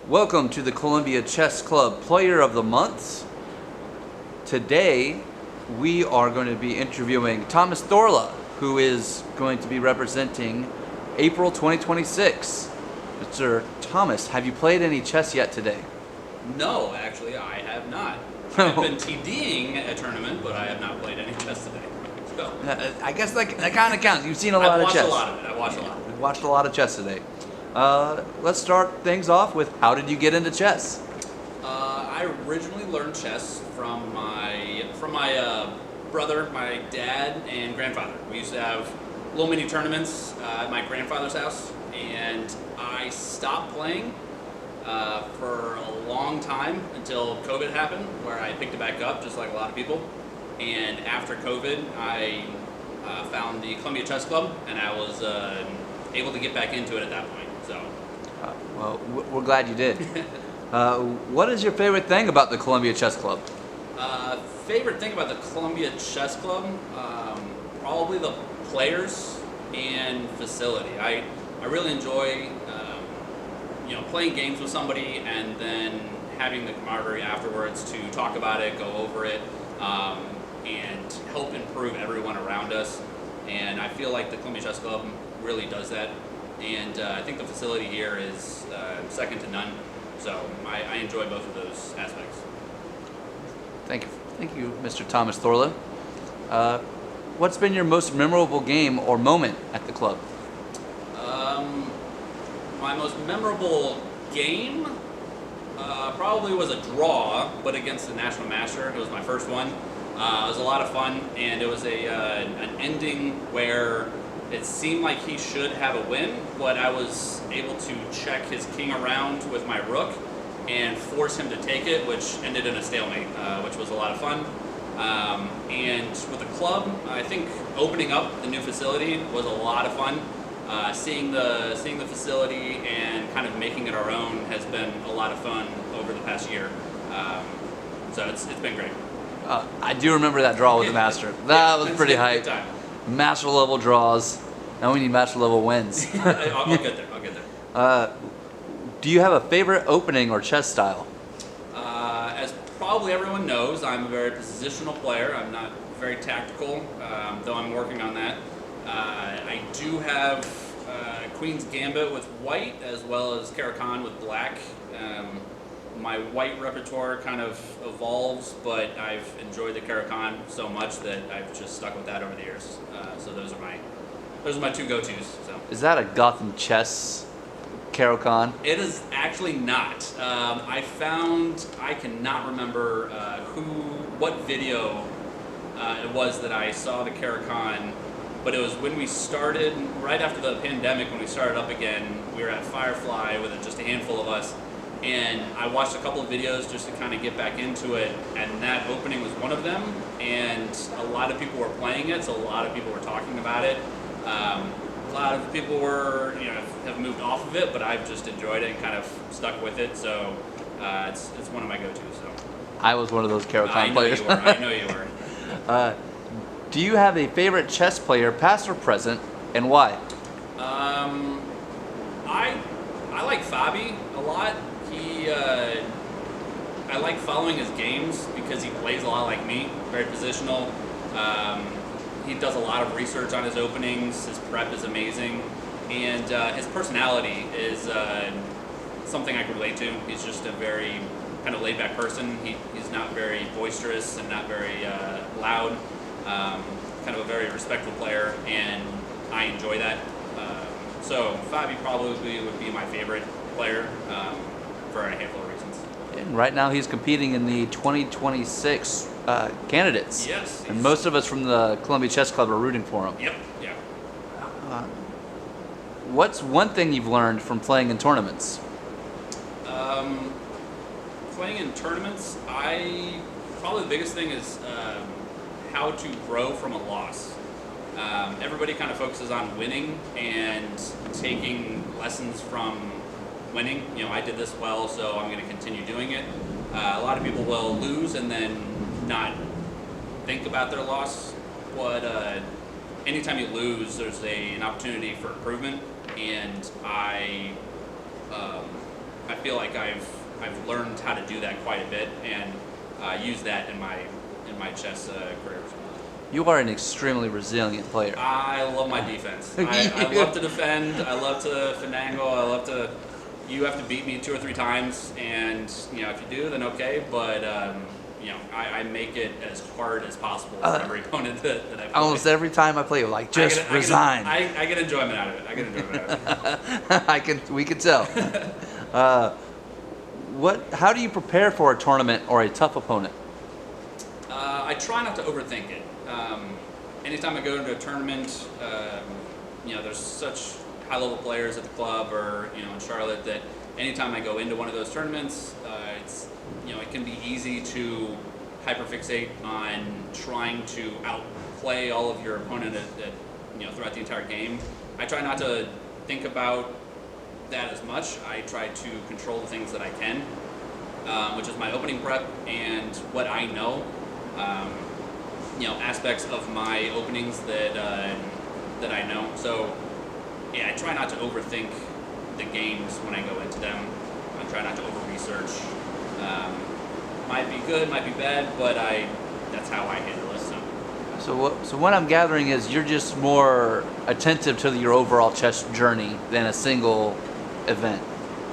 Welcome to the Columbia Chess Club Player of the Month. Today, we are going to be interviewing Thomas Thorla, who is going to be representing April 2026. Mr. Thomas, have you played any chess yet today? No, actually, I have not. I've been TDing a tournament, but I have not played any chess today. So, I guess that kind of counts. You've seen a lot of chess. I've watched a lot of it. We've watched a lot of chess today. Let's start things off with, how did you get into chess? I originally learned chess from my brother, my dad, and grandfather. We used to have little mini tournaments at my grandfather's house, and I stopped playing for a long time until COVID happened, where I picked it back up, just like a lot of people. And after COVID, I found the Columbia Chess Club, and I was able to get back into it at that point. So, well, we're glad you did. What is your favorite thing about the Columbia Chess Club? Favorite thing about the Columbia Chess Club, probably the players and facility. I really enjoy playing games with somebody and then having the camaraderie afterwards to talk about it, go over it, and help improve everyone around us. And I feel like the Columbia Chess Club really does that. And I think the facility here is second to none. So I enjoy both of those aspects. Thank you, Mr. Thomas Thorla. What's been your most memorable game or moment at the club? My most memorable game probably was a draw, but against the National Master. It was my first one. It was a lot of fun, and it was an ending where it seemed like he should have a win, but I was able to check his king around with my rook and force him to take it, which ended in a stalemate, which was a lot of fun. And with the club, I think opening up the new facility was a lot of fun. Seeing the facility and kind of making it our own has been a lot of fun over the past year. So it's been great. I do remember that draw with the Master. That was pretty hype. Master level draws. Now we need Master level wins. I'll get there. Do you have a favorite opening or chess style? As probably everyone knows, I'm a very positional player. I'm not very tactical, though I'm working on that. I do have Queen's Gambit with white, as well as Caro-Kann with black. My white repertoire kind of evolves, but I've enjoyed the Caro-Kann so much that I've just stuck with that over the years. So those are my two go-tos. So. Is that a Gotham chess Caro-Kann? It is actually not. I cannot remember what video it was that I saw the Caro-Kann, but it was when we started, right after the pandemic, when we started up again. We were at Firefly with just a handful of us, and I watched a couple of videos just to kind of get back into it, and that opening was one of them, and a lot of people were playing it, so a lot of people were talking about it. A lot of people have moved off of it, but I've just enjoyed it and kind of stuck with it, so it's one of my go-tos. So. I was one of those Caro-Kann players. I know you were. Do you have a favorite chess player, past or present, and why? I like Fabi a lot. I like following his games because he plays a lot like me, very positional. He does a lot of research on his openings. His prep is amazing, and his personality is something I can relate to. He's just a very kind of laid-back person. He's not very boisterous and not very loud. Kind of a very respectful player, and I enjoy that. So Fabi probably would be my favorite player for a handful of reasons. And right now he's competing in the 2026 candidates. Yes. And most of us from the Columbia Chess Club are rooting for him. Yep. Yeah. What's one thing you've learned from playing in tournaments? Playing in tournaments, probably the biggest thing is how to grow from a loss. Everybody kind of focuses on winning and taking lessons from winning. I did this well, so I'm going to continue doing it. A lot of people will lose and then not think about their loss, but anytime you lose, there's an opportunity for improvement, and I feel like I've learned how to do that quite a bit and use that in my chess career. You are an extremely resilient player. I love my defense. I love to defend. I love to finagle. I love to. You have to beat me 2 or 3 times, and if you do, then okay. But I make it as hard as possible for every opponent that I play. Almost every time I play, like just resign. I get enjoyment out of it. We can tell. How do you prepare for a tournament or a tough opponent? I try not to overthink it. Anytime I go into a tournament, there's such high-level players at the club or in Charlotte that anytime I go into one of those tournaments, it can be easy to hyperfixate on trying to outplay all of your opponent throughout the entire game. I try not to think about that as much. I try to control the things that I can, which is my opening prep and what I know. Aspects of my openings that I know. So, I try not to overthink the games when I go into them. I try not to over-research. Might be good, might be bad, but that's how I handle it. So what I'm gathering is you're just more attentive to your overall chess journey than a single event.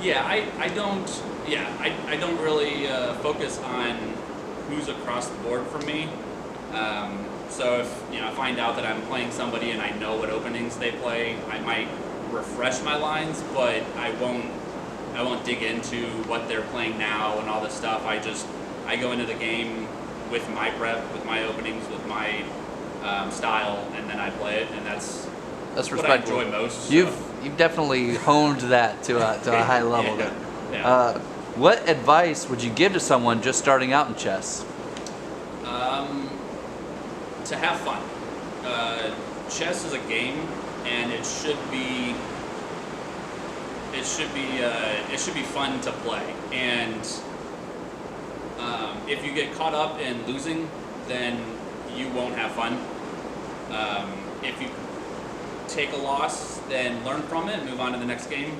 Yeah, I don't really focus on who's across the board from me. So if I find out that I'm playing somebody and I know what openings they play, I might refresh my lines, but I won't dig into what they're playing now and all this stuff. I go into the game with my prep, with my openings, with my style, and then I play it, and that's what I enjoy most. So. You've definitely honed that to a high level. Yeah. What advice would you give to someone just starting out in chess? To have fun. Chess is a game, and it should be fun to play. And if you get caught up in losing, then you won't have fun. If you take a loss, then learn from it and move on to the next game.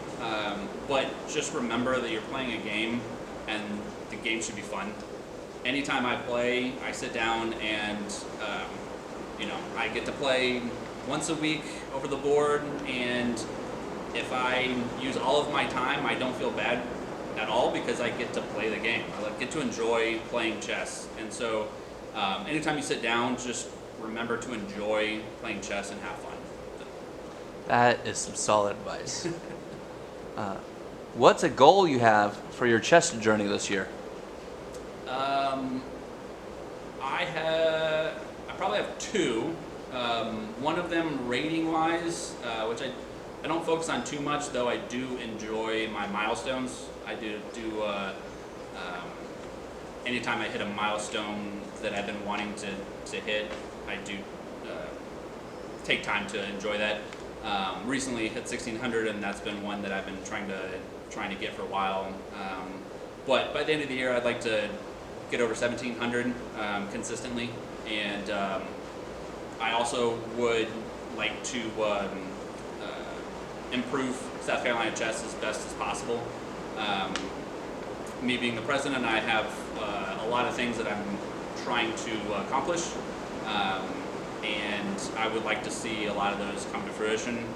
But just remember that you're playing a game, and the game should be fun. Anytime I play, I sit down and I get to play once a week over the board, and if I use all of my time, I don't feel bad at all because I get to play the game. I get to enjoy playing chess. And so anytime you sit down, just remember to enjoy playing chess and have fun. That is some solid advice. What's a goal you have for your chess journey this year? I probably have 2. One of them rating-wise, which I don't focus on too much, though I do enjoy my milestones. I do anytime I hit a milestone that I've been wanting to hit, I do take time to enjoy that. Recently hit 1600, and that's been one that I've been trying to get for a while. But by the end of the year, I'd like to get over 1700 consistently, and I also would like to improve South Carolina chess as best as possible. Me being the president, I have a lot of things that I'm trying to accomplish, and I would like to see a lot of those come to fruition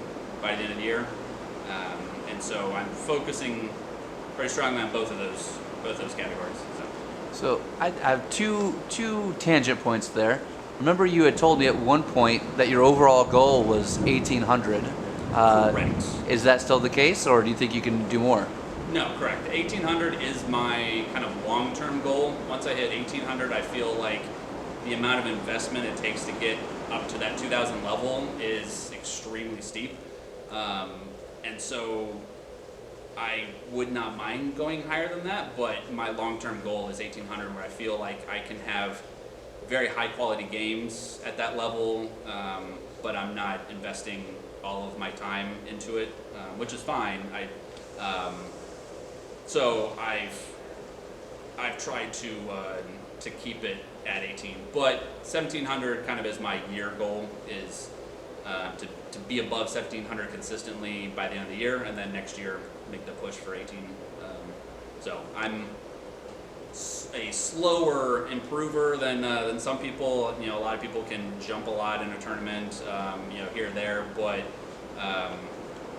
by the end of the year. And so I'm focusing very strongly on both of those categories. So I have two tangent points there. Remember, you had told me at one point that your overall goal was 1800. Correct. Is that still the case, or do you think you can do more? No, correct. 1800 is my kind of long-term goal. Once I hit 1800, I feel like the amount of investment it takes to get up to that 2000 level is extremely steep. And so I would not mind going higher than that, but my long-term goal is 1800, where I feel like I can have very high-quality games at that level, but I'm not investing all of my time into it, which is fine. So I've tried to keep it at 18, but 1700 kind of is my year goal, is to be above 1700 consistently by the end of the year, and then next year make the push for 18. So I'm a slower improver than some people. You know, a lot of people can jump a lot in a tournament, you know, here or there, but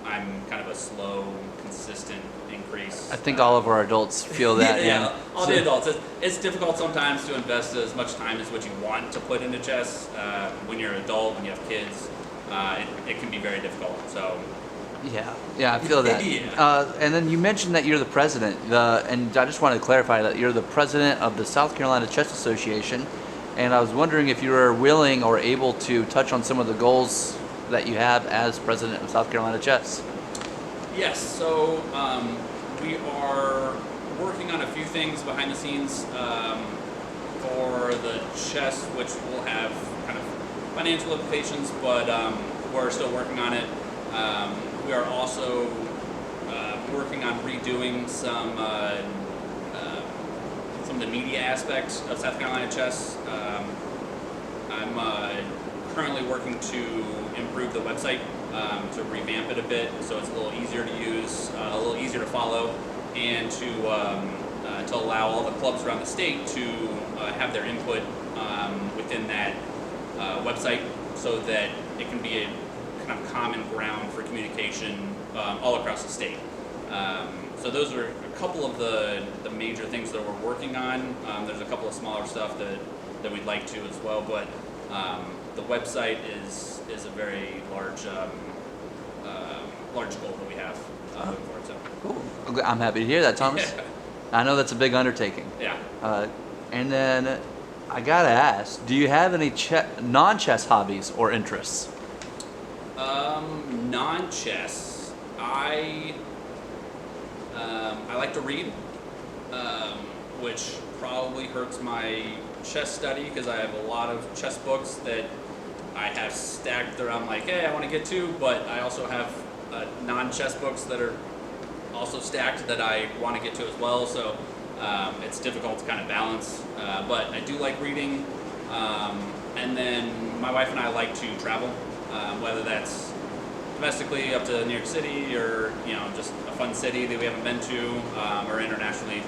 I'm kind of a slow, consistent increase. I think all of our adults feel that. Yeah, all the adults. It's difficult sometimes to invest as much time as what you want to put into chess. When you're an adult, when you have kids, it can be very difficult. So. Yeah, I feel that. Yeah. And then you mentioned that you're the president, and I just wanted to clarify that you're the president of the South Carolina Chess Association, and I was wondering if you were willing or able to touch on some of the goals that you have as president of South Carolina Chess. Yes, so we are working on a few things behind the scenes for the chess, which will have kind of financial implications, but we're still working on it. We are also working on redoing some of the media aspects of South Carolina chess. I'm currently working to improve the website, to revamp it a bit so it's a little easier to use, a little easier to follow, and to allow all the clubs around the state to have their input within that website, so that it can be a kind of common ground for communication all across the state. So those are a couple of the major things that we're working on. There's a couple of smaller stuff that we'd like to as well, but the website is a very large goal that we have moving forward. So. Cool. I'm happy to hear that, Thomas. Yeah. I know that's a big undertaking. Yeah. And then I gotta ask, do you have any non-chess hobbies or interests? Non-chess, I like to read, which probably hurts my chess study because I have a lot of chess books that I have stacked that I'm like, hey, I want to get to, but I also have non-chess books that are also stacked that I want to get to as well, so it's difficult to kind of balance, but I do like reading, and then my wife and I like to travel, whether that's domestically up to New York City, or you know, just a fun city that we haven't been to, or internationally.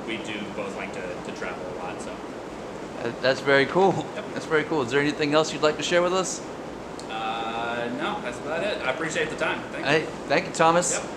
We do both like to travel a lot. So That's very cool. Yep. That's very cool. Is there anything else you'd like to share with us? no, that's about it. I appreciate the time. Thank you. Hey, thank you, Thomas. Yep.